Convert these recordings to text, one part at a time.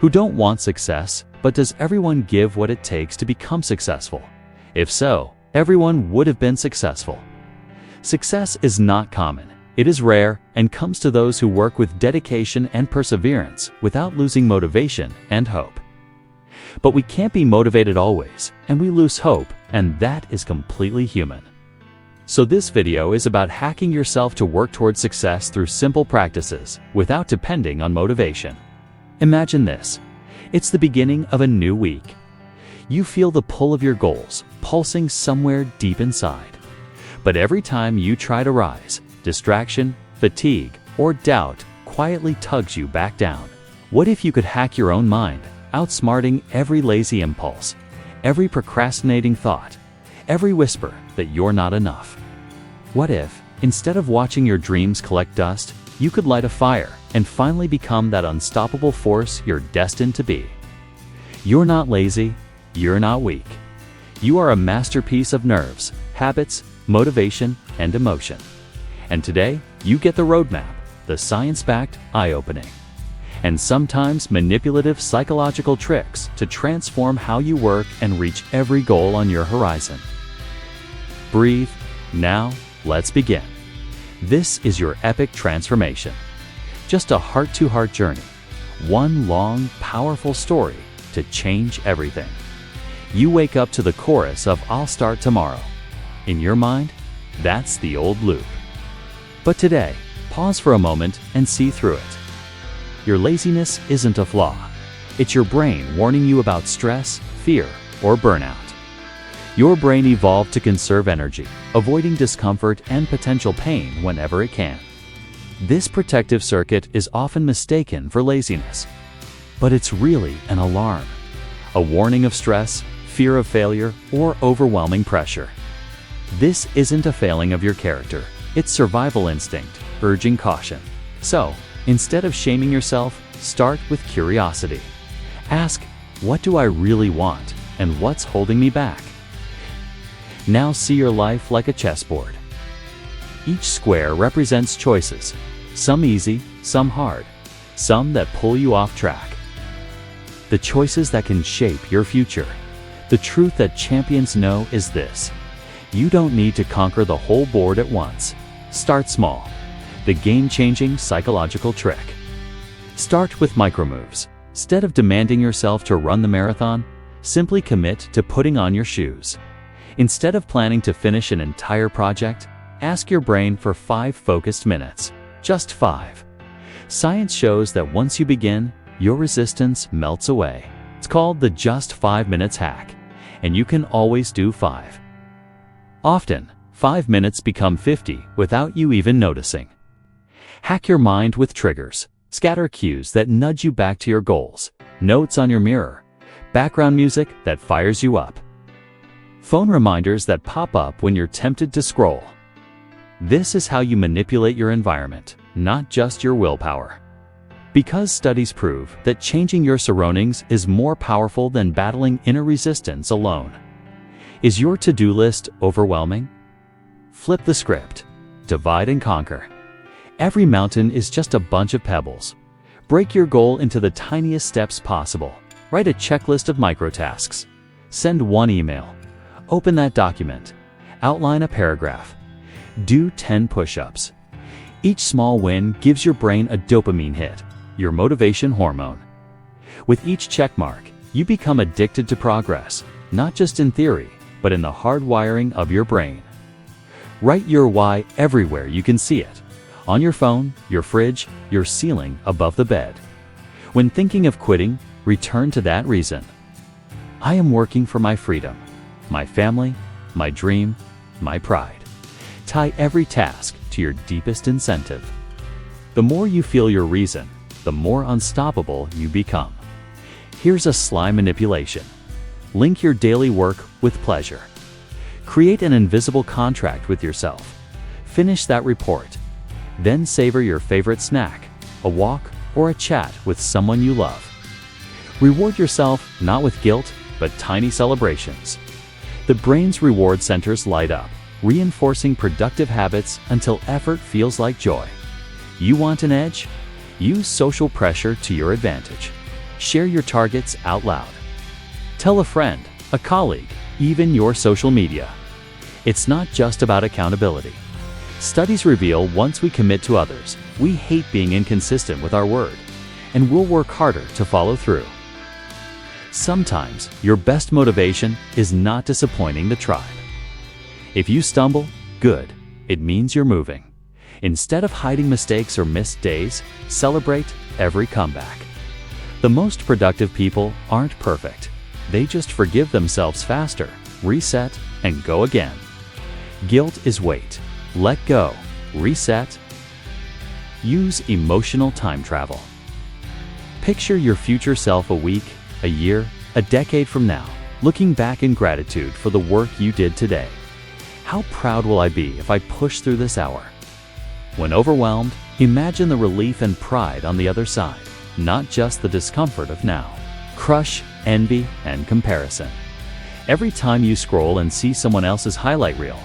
who don't want success, but does everyone give what it takes to become successful? If so, everyone would have been successful. Success is not common. It is rare and comes to those who work with dedication and perseverance without losing motivation and hope. But we can't be motivated always, and we lose hope, and that is completely human. So this video is about hacking yourself to work towards success through simple practices without depending on motivation. Imagine this. It's the beginning of a new week. You feel the pull of your goals pulsing somewhere deep inside. But every time you try to rise, distraction, fatigue, or doubt quietly tugs you back down. What if you could hack your own mind, outsmarting every lazy impulse, every procrastinating thought, every whisper that you're not enough? What if, instead of watching your dreams collect dust, you could light a fire and finally become that unstoppable force you're destined to be? You're not lazy, you're not weak. You are a masterpiece of nerves, habits, motivation, and emotion. And today, you get the roadmap, the science-backed, eye-opening, and sometimes manipulative psychological tricks to transform how you work and reach every goal on your horizon. Breathe. Now, let's begin. This is your epic transformation. Just a heart-to-heart journey. One long, powerful story to change everything. You wake up to the chorus of "I'll start tomorrow." In your mind, that's the old loop. But today, pause for a moment and see through it. Your laziness isn't a flaw. It's your brain warning you about stress, fear, or burnout. Your brain evolved to conserve energy, avoiding discomfort and potential pain whenever it can. This protective circuit is often mistaken for laziness, but it's really an alarm, a warning of stress, fear of failure, or overwhelming pressure. This isn't a failing of your character, it's survival instinct, urging caution. So, instead of shaming yourself, start with curiosity. Ask, what do I really want, and what's holding me back? Now see your life like a chessboard. Each square represents choices, some easy, some hard, some that pull you off track. The choices that can shape your future. The truth that champions know is this: you don't need to conquer the whole board at once. Start small. The game-changing psychological trick. Start with micro-moves. Instead of demanding yourself to run the marathon, simply commit to putting on your shoes. Instead of planning to finish an entire project, ask your brain for 5 focused minutes. Just 5. Science shows that once you begin, your resistance melts away. It's called the just 5 minutes hack, and you can always do 5. Often, 5 minutes become 50 without you even noticing. Hack your mind with triggers. Scatter cues that nudge you back to your goals. Notes on your mirror. Background music that fires you up. Phone reminders that pop up when you're tempted to scroll. This is how you manipulate your environment, not just your willpower. Because studies prove that changing your surroundings is more powerful than battling inner resistance alone. Is your to-do list overwhelming? Flip the script. Divide and conquer. Every mountain is just a bunch of pebbles. Break your goal into the tiniest steps possible. Write a checklist of microtasks. Send 1 email. Open that document. Outline a paragraph. Do 10 push-ups. Each small win gives your brain a dopamine hit, your motivation hormone. With each check mark, you become addicted to progress, not just in theory, but in the hardwiring of your brain. Write your why everywhere you can see it. On your phone, your fridge, your ceiling, above the bed. When thinking of quitting, return to that reason. I am working for my freedom, my family, my dream, my pride. Tie every task to your deepest incentive. The more you feel your reason, the more unstoppable you become. Here's a sly manipulation. Link your daily work with pleasure. Create an invisible contract with yourself. Finish that report. Then savor your favorite snack, a walk, or a chat with someone you love. Reward yourself not with guilt, but tiny celebrations. The brain's reward centers light up, reinforcing productive habits until effort feels like joy. You want an edge? Use social pressure to your advantage. Share your targets out loud. Tell a friend, a colleague, even your social media. It's not just about accountability. Studies reveal once we commit to others, we hate being inconsistent with our word, and we'll work harder to follow through. Sometimes your best motivation is not disappointing the tribe. If you stumble, good, it means you're moving. Instead of hiding mistakes or missed days, celebrate every comeback. The most productive people aren't perfect. They just forgive themselves faster, reset, and go again. Guilt is weight. Let go, reset. Use emotional time travel. Picture your future self a week, a year, a decade from now, looking back in gratitude for the work you did today. How proud will I be if I push through this hour? When overwhelmed, imagine the relief and pride on the other side, not just the discomfort of now. Crush envy and comparison. Every time you scroll and see someone else's highlight reel,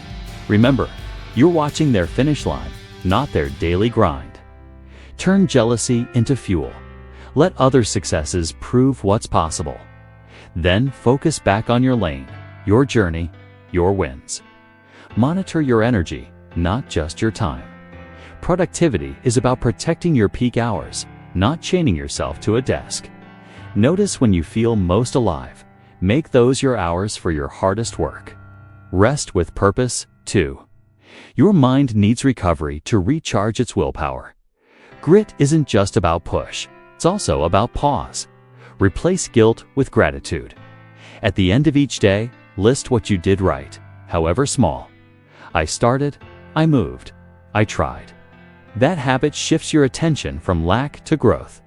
remember, you're watching their finish line, not their daily grind. Turn jealousy into fuel. Let others' successes prove what's possible. Then focus back on your lane, your journey, your wins. Monitor your energy, not just your time. Productivity is about protecting your peak hours, not chaining yourself to a desk. Notice when you feel most alive. Make those your hours for your hardest work. Rest with purpose, too. Your mind needs recovery to recharge its willpower. Grit isn't just about push, it's also about pause. Replace guilt with gratitude. At the end of each day, list what you did right, however small. I started, I moved, I tried. That habit shifts your attention from lack to growth.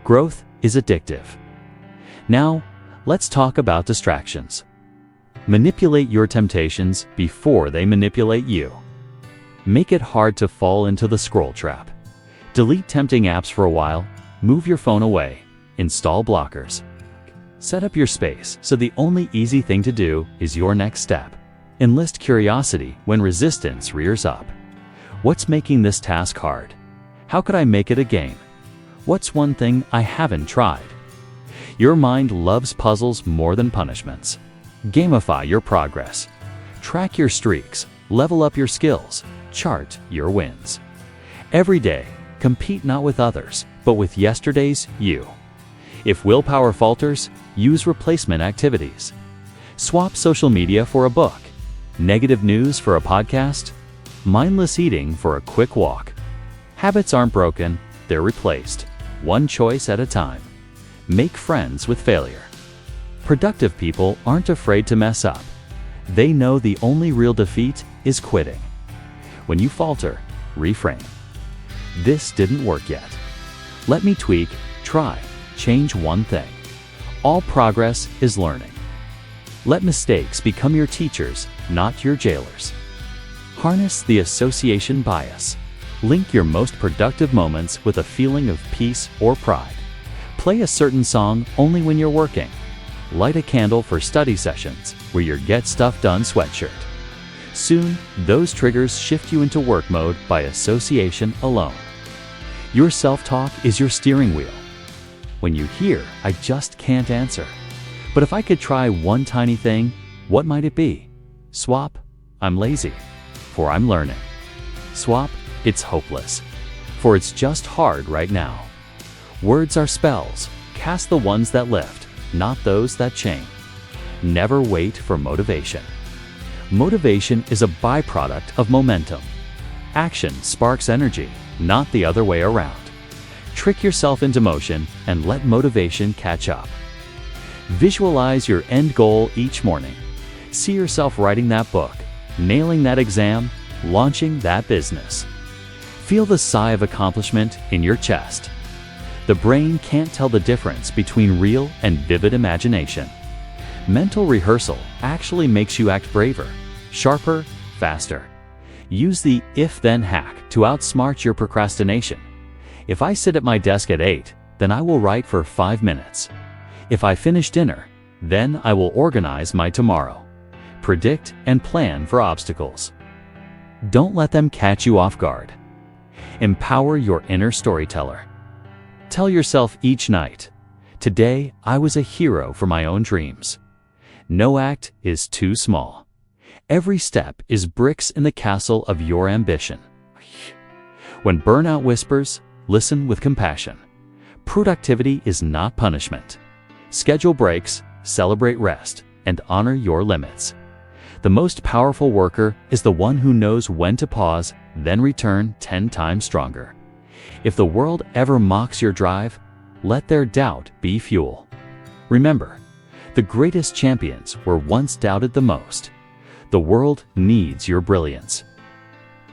Growth is addictive. Now, let's talk about distractions. Manipulate your temptations before they manipulate you. Make it hard to fall into the scroll trap. Delete tempting apps for a while, move your phone away, install blockers. Set up your space so the only easy thing to do is your next step. Enlist curiosity when resistance rears up. What's making this task hard? How could I make it a game? What's one thing I haven't tried? Your mind loves puzzles more than punishments. Gamify your progress. Track your streaks, level up your skills, chart your wins. Every day, compete not with others, but with yesterday's you. If willpower falters, use replacement activities. Swap social media for a book, negative news for a podcast, mindless eating for a quick walk. Habits aren't broken, they're replaced, one choice at a time. Make friends with failure. Productive people aren't afraid to mess up. They know the only real defeat is quitting. When you falter, reframe. This didn't work yet. Let me tweak, try, change one thing. All progress is learning. Let mistakes become your teachers, not your jailers. Harness the association bias. Link your most productive moments with a feeling of peace or pride. Play a certain song only when you're working. Light a candle for study sessions where your get stuff done sweatshirt. Soon, those triggers shift you into work mode by association alone. Your self-talk is your steering wheel. When you hear, I just can't answer. But if I could try one tiny thing, what might it be? Swap, I'm lazy, for I'm learning. Swap, it's hopeless, for it's just hard right now. Words are spells. Cast the ones that lift, not those that chain. Never wait for motivation. Motivation is a byproduct of momentum. Action sparks energy, not the other way around. Trick yourself into motion and let motivation catch up. Visualize your end goal each morning. See yourself writing that book, nailing that exam, launching that business. Feel the sigh of accomplishment in your chest. The brain can't tell the difference between real and vivid imagination. Mental rehearsal actually makes you act braver, sharper, faster. Use the if-then hack to outsmart your procrastination. If I sit at my desk at 8, then I will write for 5 minutes. If I finish dinner, then I will organize my tomorrow. Predict and plan for obstacles. Don't let them catch you off guard. Empower your inner storyteller. Tell yourself each night, Today, I was a hero for my own dreams. No act is too small. Every step is bricks in the castle of your ambition. When burnout whispers, listen with compassion. Productivity is not punishment. Schedule breaks, celebrate rest, and honor your limits. The most powerful worker is the one who knows when to pause, then return 10 times stronger. If the world ever mocks your drive, let their doubt be fuel. Remember, the greatest champions were once doubted the most. The world needs your brilliance.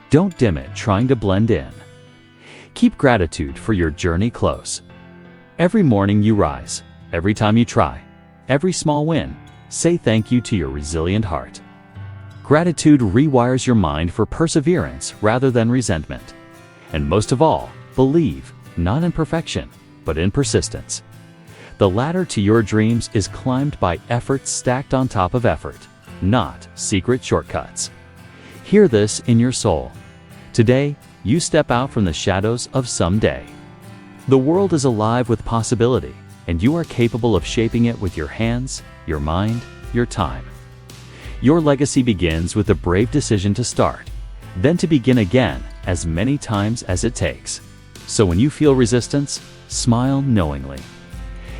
Don't dim it trying to blend in. Keep gratitude for your journey close. Every morning you rise, every time you try, every small win, say thank you to your resilient heart. Gratitude rewires your mind for perseverance rather than resentment. And most of all, believe, not in perfection, but in persistence. The ladder to your dreams is climbed by effort stacked on top of effort, not secret shortcuts. Hear this in your soul. Today, you step out from the shadows of someday. The world is alive with possibility, and you are capable of shaping it with your hands, your mind, your time. Your legacy begins with the brave decision to start, then to begin again as many times as it takes. So when you feel resistance, smile knowingly.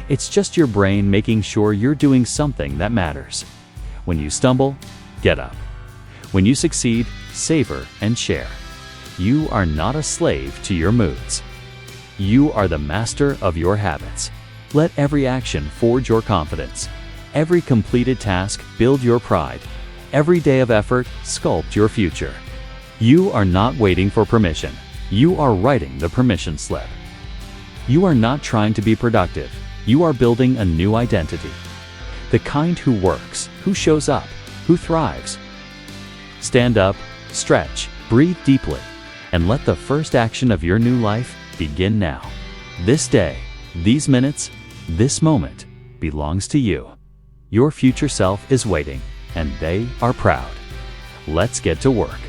It's just your brain making sure you're doing something that matters. When you stumble, get up. When you succeed, savor and share. You are not a slave to your moods. You are the master of your habits. Let every action forge your confidence. Every completed task build your pride. Every day of effort sculpt your future. You are not waiting for permission. You are writing the permission slip. You are not trying to be productive. You are building a new identity. The kind who works, who shows up, who thrives. Stand up, stretch, breathe deeply, and let the first action of your new life begin now. This day, these minutes, this moment belongs to you. Your future self is waiting, and they are proud. Let's get to work.